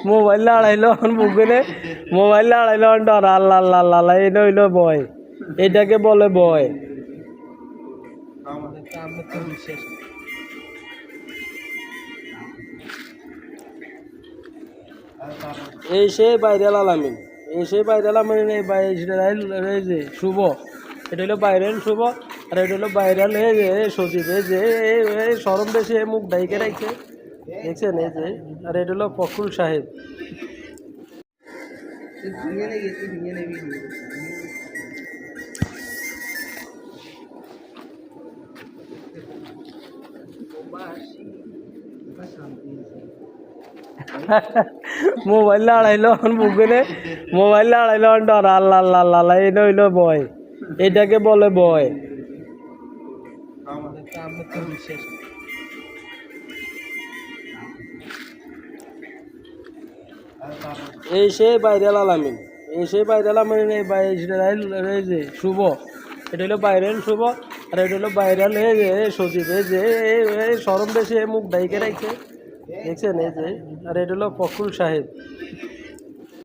mobile লাড়াইলো বুকেনে mobile লাড়াইলো ডর আল্লাহ আল্লাহ আল্লাহ এটা হইলো ভয় এটাকে বলে ভয় এই সে বাইরেল আলামিন এই সে বাইরেল আলামিন এই যে শুভ এটা হলো বাইরেল শুভ আর এটা হলো বাইরেল এই যে সচিব এই যে সরম দেশে মুখ ডাইকে রাখছে দেখছেন এই যে আর এটা হলো ফখরুল সাহেব মোবাইল লাড়াইলো বুকেনে মোবাইল লাড়াইলো ডর আল্লাহ আল্লাহ আল্লাহ এটা হইলো ভয় এটাকে বলে ভয় এই সে বাইরেল আলামিন এই সে বাইরেল আলামিন এই যে শুভ এটা হলো বাইরেল শুভ আর এটা হলো বাইরেল এই যে সচিব এই যে সরম দেশে মুখ ডাইকে রাখছে দেখছেন এই যে আর এটা হলো ফখরুল সাহেব